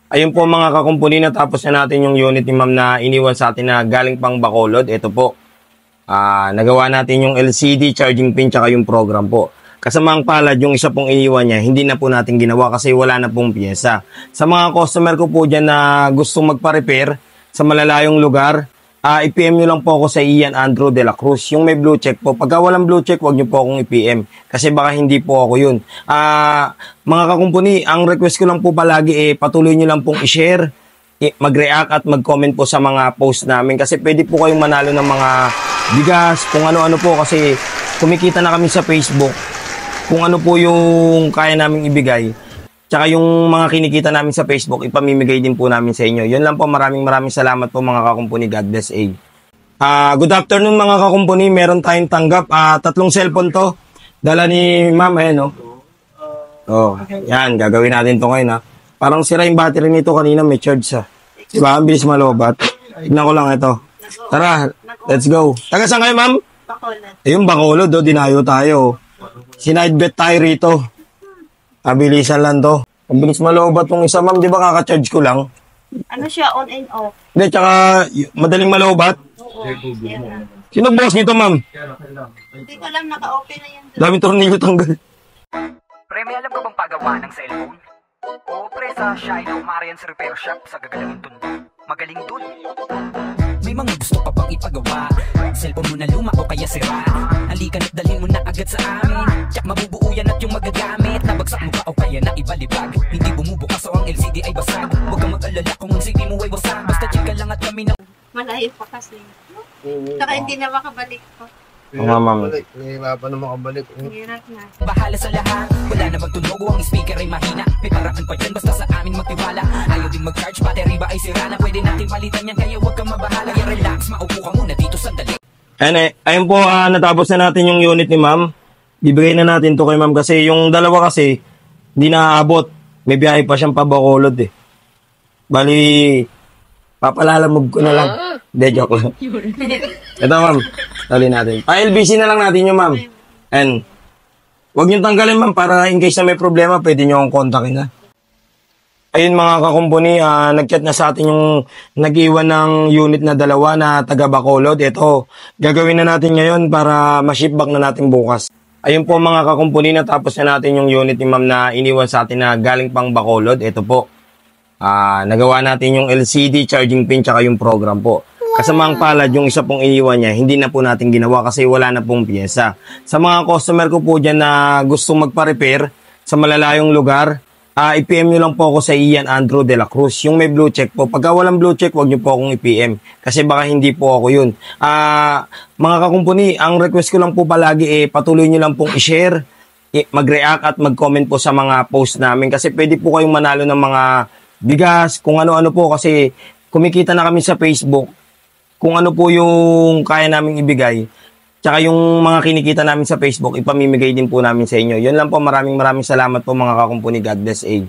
Ayun po mga kakumpuni, natapos na natin yung unit ni ma'am na iniwan sa atin na galing pang Bacolod. Ito po, nagawa natin yung LCD, charging pin, tsaka yung program po. Kasamaang palad, yung isa pong iniwan niya, hindi na po natin ginawa kasi wala na pong pyesa. Sa mga customer ko po dyan na gustong magpa-repair sa malalayong lugar, i-PM nyo lang po ako sa Ian Andrew de la Cruz. Yung may blue check po. Pagka walang blue check, wag nyo po akong i-PM. Kasi baka hindi po ako yun. Mga kakumpuni, ang request ko lang po palagi, patuloy nyo lang pong i-share, mag-react at mag-comment po sa mga post namin. Kasi pwede po kayong manalo ng mga bigas, kung ano-ano po. Kasi kumikita na kami sa Facebook. Kung ano po yung kaya naming ibigay. Tsaka yung mga kinikita namin sa Facebook, ipamimigay din po namin sa inyo. Yun lang po, maraming salamat po mga kakumpuni. God bless A. Good afternoon mga kakumpuni. Meron tayong tanggap. 3 cellphone to. Dala ni ma'am, ayan o. Yan, gagawin natin to ngayon ha. Parang sira yung battery nito kanina, may charge ha. Diba, ang bilis malobat. Tignan ko lang ito. Tara, let's go. Taga saan kayo ma'am? Bacolod. Ayun, Bacolod o, dinayo tayo. Sinidebet tayo rito. Abilisan lang to. Ang bilis malobat tong isa, ma'am. Di ba kaka-charge ko lang? Ano siya, on and off? Hindi, tsaka madaling malobat. Oo. Yan. Sino boss nito, ma'am? Hindi ko alam, naka-open na yan. Daming tornilyo tanggal. Pre, may alam ka bang pagawa ng cellphone? Oo, pre, sa Shine of Marian's Repair Shop sa gagalangin tundo. Magaling dun. May mga gusto pa bang ipagawa? Cellphone mo na luma o kaya sira? Halika na't dalhin mo na agad sa amin. Tsak mabubuo yan at yung magagamit. Nabagsak mo ba o kaya na ibalibag? Hindi bumubukas o ang LCD ay basag. Huwag kang mag-alala kung ang CD mo ay wasak. Basta check ka lang at kami na... Malayo pa kasi. Saka hindi na makabalik ko. Mga ma'am. Nahihirapan na makabalik. Hirap na. Bahala sa lahat. Wala na magtunog o ang speaker ay mahina. May paraan pa dyan basta sa amin magtiwala. Ayaw din mag-charge, battery ba ay sira na? Pwede natin palitan yan kaya huwag kang mabahala. Kaya relax, maupo ka muna dito sandali. Ayun po, natapos na natin yung unit ni ma'am. Bibigay na natin to kay ma'am kasi yung dalawa kasi hindi naaabot. May biyahe pa siyang pa Bacolod eh. Bali, papalalamog ko na lang. Hindi, joke lang. Ito ma'am, tali natin. LBC na lang natin yung ma'am. And, huwag niyong tanggalin ma'am para in case na may problema, pwede niyo akong kontakin ha. Ayun mga kakumpuni, nag-chat na sa atin yung nag-iwan ng unit na dalawa na taga Bacolod. Ito, gagawin na natin ngayon para ma-shipback na natin bukas. Ayun po mga kakumpuni, natapos na natin yung unit ni ma'am na iniwan sa atin na galing pang Bacolod. Ito po, nagawa natin yung LCD, charging pin, tsaka yung program po. Kasamaang palad, yung isa pong iniwan niya, hindi na po natin ginawa kasi wala na pong pyesa. Sa mga customer ko po dyan na gustong magpa-repair sa malalayong lugar, i-PM nyo lang po ako sa Ian Andrew de la Cruz. Yung may blue check po. Pagka walang blue check, wag nyo po akong i-PM. Kasi baka hindi po ako yun. Mga kakumpuni, ang request ko lang po palagi, patuloy nyo lang pong i-share, mag-react at mag-comment po sa mga post namin. Kasi pwede po kayong manalo ng mga bigas, kung ano-ano po. Kasi kumikita na kami sa Facebook. Kung ano po yung kaya naming ibigay. Tsaka yung mga kinikita namin sa Facebook, ipamimigay din po namin sa inyo. Yun lang po, maraming salamat po mga kakumpuni. God bless A.